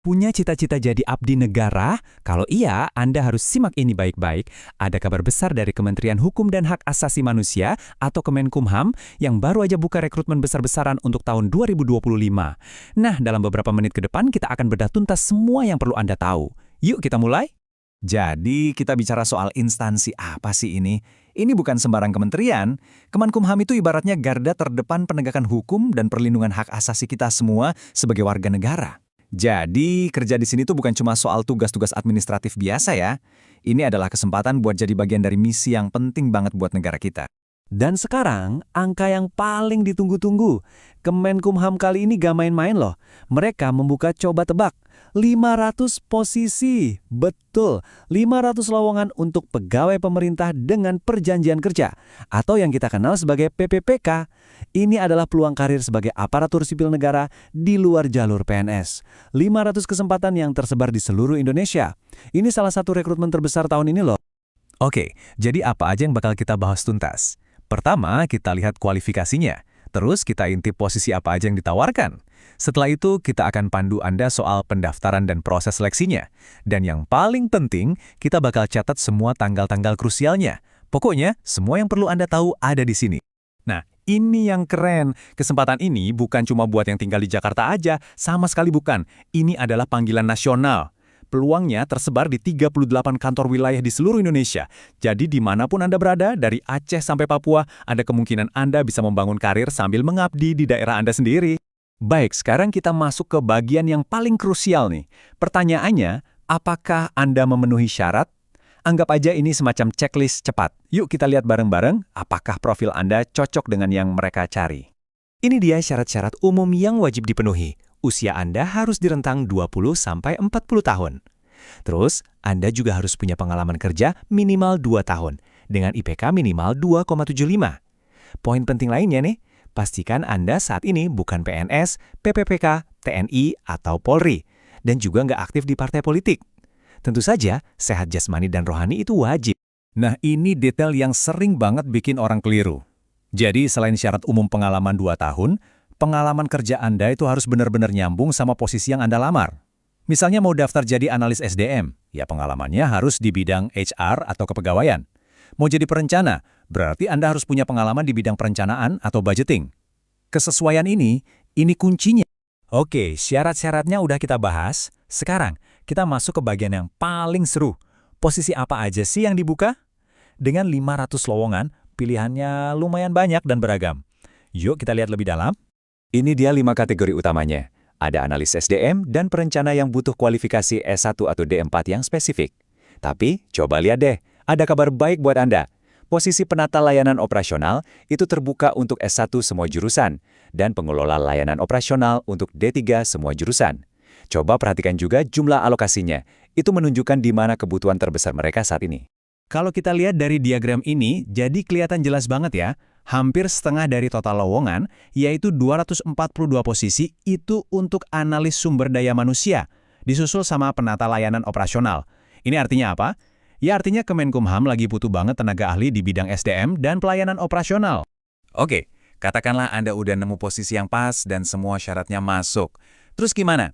Punya cita-cita jadi abdi negara? Kalau iya, Anda harus simak ini baik-baik. Ada kabar besar dari Kementerian Hukum dan Hak Asasi Manusia atau Kemenkumham yang baru aja buka rekrutmen besar-besaran untuk tahun 2025. Nah, dalam beberapa menit ke depan kita akan bedah tuntas semua yang perlu Anda tahu. Yuk kita mulai. Jadi, kita bicara soal instansi apa sih ini? Ini bukan sembarang kementerian. Kemenkumham itu ibaratnya garda terdepan penegakan hukum dan perlindungan hak asasi kita semua sebagai warga negara. Jadi, kerja di sini tuh bukan cuma soal tugas-tugas administratif biasa ya. Ini adalah kesempatan buat jadi bagian dari misi yang penting banget buat negara kita. Dan sekarang, angka yang paling ditunggu-tunggu. Kemenkumham kali ini gak main-main loh. Mereka membuka coba tebak. 500 posisi. Betul, 500 lowongan untuk pegawai pemerintah dengan perjanjian kerja. Atau yang kita kenal sebagai PPPK. Ini adalah peluang karir sebagai aparatur sipil negara di luar jalur PNS. 500 kesempatan yang tersebar di seluruh Indonesia. Ini salah satu rekrutmen terbesar tahun ini loh. Oke, jadi apa aja yang bakal kita bahas tuntas? Pertama, kita lihat kualifikasinya. Terus kita intip posisi apa aja yang ditawarkan. Setelah itu, kita akan pandu Anda soal pendaftaran dan proses seleksinya. Dan yang paling penting, kita bakal catat semua tanggal-tanggal krusialnya. Pokoknya, semua yang perlu Anda tahu ada di sini. Nah, ini yang keren. Kesempatan ini bukan cuma buat yang tinggal di Jakarta aja, sama sekali bukan. Ini adalah panggilan nasional. Peluangnya tersebar di 38 kantor wilayah di seluruh Indonesia. Jadi dimanapun Anda berada, dari Aceh sampai Papua, ada kemungkinan Anda bisa membangun karir sambil mengabdi di daerah Anda sendiri. Baik, sekarang kita masuk ke bagian yang paling krusial nih. Pertanyaannya, apakah Anda memenuhi syarat? Anggap aja ini semacam checklist cepat. Yuk kita lihat bareng-bareng, apakah profil Anda cocok dengan yang mereka cari. Ini dia syarat-syarat umum yang wajib dipenuhi. Usia Anda harus di rentang 20-40 tahun. Terus, Anda juga harus punya pengalaman kerja minimal 2 tahun, dengan IPK minimal 2,75. Poin penting lainnya nih, pastikan Anda saat ini bukan PNS, PPPK, TNI, atau Polri, dan juga nggak aktif di partai politik. Tentu saja, sehat jasmani dan rohani itu wajib. Nah, ini detail yang sering banget bikin orang keliru. Jadi, selain syarat umum pengalaman 2 tahun, pengalaman kerja Anda itu harus benar-benar nyambung sama posisi yang Anda lamar. Misalnya mau daftar jadi analis SDM, ya pengalamannya harus di bidang HR atau kepegawaian. Mau jadi perencana, berarti Anda harus punya pengalaman di bidang perencanaan atau budgeting. Kesesuaian ini kuncinya. Oke, syarat-syaratnya udah kita bahas. Sekarang, kita masuk ke bagian yang paling seru. Posisi apa aja sih yang dibuka? Dengan 500 lowongan, pilihannya lumayan banyak dan beragam. Yuk kita lihat lebih dalam. Ini dia 5 kategori utamanya. Ada analis SDM dan perencana yang butuh kualifikasi S1 atau D4 yang spesifik. Tapi, coba lihat deh, ada kabar baik buat Anda. Posisi penata layanan operasional itu terbuka untuk S1 semua jurusan, dan pengelola layanan operasional untuk D3 semua jurusan. Coba perhatikan juga jumlah alokasinya. Itu menunjukkan di mana kebutuhan terbesar mereka saat ini. Kalau kita lihat dari diagram ini, jadi kelihatan jelas banget ya. Hampir setengah dari total lowongan, yaitu 242 posisi, itu untuk analis sumber daya manusia, disusul sama penata layanan operasional. Ini artinya apa? Ya artinya Kemenkumham lagi butuh banget tenaga ahli di bidang SDM dan pelayanan operasional. Oke, katakanlah Anda udah nemu posisi yang pas dan semua syaratnya masuk. Terus gimana?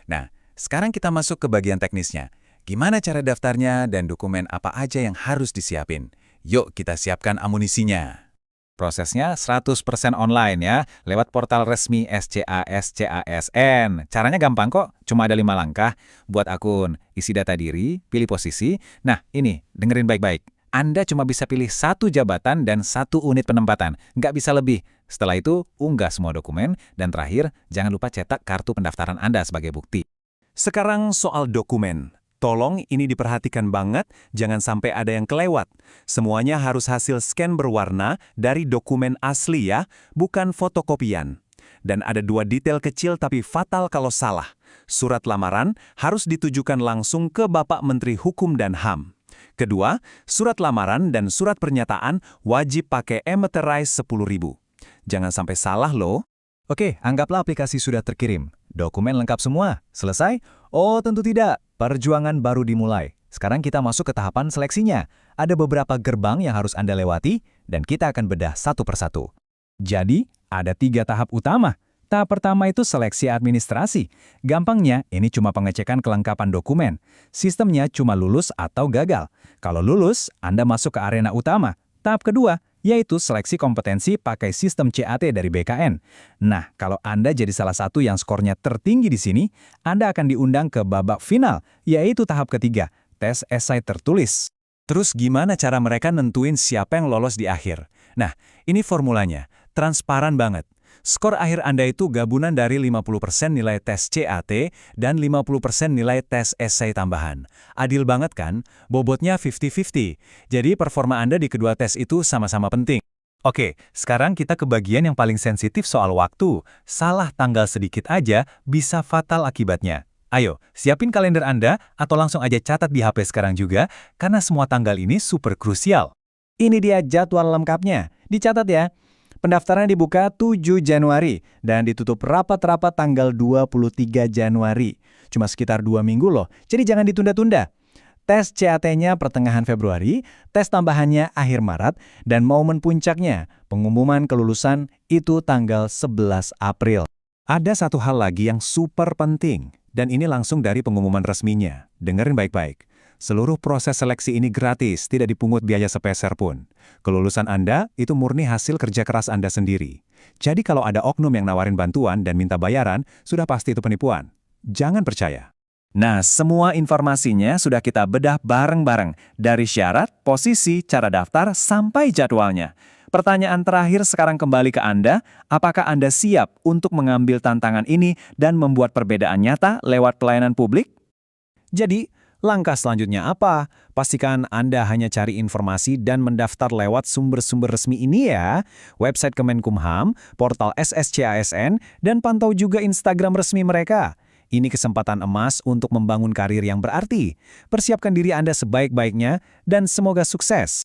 Nah, sekarang kita masuk ke bagian teknisnya. Gimana cara daftarnya dan dokumen apa aja yang harus disiapin? Yuk kita siapkan amunisinya. Prosesnya 100% online ya, lewat portal resmi SCASN. Caranya gampang kok, cuma ada 5 langkah. Buat akun, isi data diri, pilih posisi. Nah ini, dengerin baik-baik. Anda cuma bisa pilih 1 jabatan dan 1 unit penempatan, nggak bisa lebih. Setelah itu, unggah semua dokumen, dan terakhir, jangan lupa cetak kartu pendaftaran Anda sebagai bukti. Sekarang soal dokumen. Tolong ini diperhatikan banget, jangan sampai ada yang kelewat. Semuanya harus hasil scan berwarna dari dokumen asli ya, bukan fotokopian. Dan ada 2 detail kecil tapi fatal kalau salah. Surat lamaran harus ditujukan langsung ke Bapak Menteri Hukum dan HAM. Kedua, surat lamaran dan surat pernyataan wajib pakai e-meterai 10.000. Jangan sampai salah loh. Oke, anggaplah aplikasi sudah terkirim. Dokumen lengkap semua. Selesai? Oh, tentu tidak. Perjuangan baru dimulai. Sekarang kita masuk ke tahapan seleksinya. Ada beberapa gerbang yang harus Anda lewati, dan kita akan bedah satu persatu. Jadi, ada 3 tahap utama. Tahap pertama itu seleksi administrasi. Gampangnya, ini cuma pengecekan kelengkapan dokumen. Sistemnya cuma lulus atau gagal. Kalau lulus, Anda masuk ke arena utama. Tahap kedua, yaitu seleksi kompetensi pakai sistem CAT dari BKN. Nah, kalau Anda jadi salah satu yang skornya tertinggi di sini, Anda akan diundang ke babak final, yaitu tahap ketiga, tes esai tertulis. Terus gimana cara mereka nentuin siapa yang lolos di akhir? Nah, ini formulanya, transparan banget. Skor akhir Anda itu gabungan dari 50% nilai tes CAT dan 50% nilai tes esai tambahan. Adil banget kan? Bobotnya 50-50. Jadi performa Anda di kedua tes itu sama-sama penting. Oke, sekarang kita ke bagian yang paling sensitif soal waktu. Salah tanggal sedikit aja bisa fatal akibatnya. Ayo, siapin kalender Anda atau langsung aja catat di HP sekarang juga, karena semua tanggal ini super krusial. Ini dia jadwal lengkapnya. Dicatat ya. Pendaftaran dibuka 7 Januari dan ditutup rapat-rapat tanggal 23 Januari. Cuma sekitar 2 minggu loh, jadi jangan ditunda-tunda. Tes CAT-nya pertengahan Februari, tes tambahannya akhir Maret, dan momen puncaknya, pengumuman kelulusan itu tanggal 11 April. Ada satu hal lagi yang super penting, dan ini langsung dari pengumuman resminya. Dengerin baik-baik. Seluruh proses seleksi ini gratis, tidak dipungut biaya sepeser pun. Kelulusan Anda itu murni hasil kerja keras Anda sendiri. Jadi kalau ada oknum yang nawarin bantuan dan minta bayaran, sudah pasti itu penipuan. Jangan percaya. Nah, semua informasinya sudah kita bedah bareng-bareng. Dari syarat, posisi, cara daftar, sampai jadwalnya. Pertanyaan terakhir sekarang kembali ke Anda, apakah Anda siap untuk mengambil tantangan ini dan membuat perbedaan nyata lewat pelayanan publik? Jadi, langkah selanjutnya apa? Pastikan Anda hanya cari informasi dan mendaftar lewat sumber-sumber resmi ini ya. Website Kemenkumham, portal SSCASN, dan pantau juga Instagram resmi mereka. Ini kesempatan emas untuk membangun karir yang berarti. Persiapkan diri Anda sebaik-baiknya dan semoga sukses.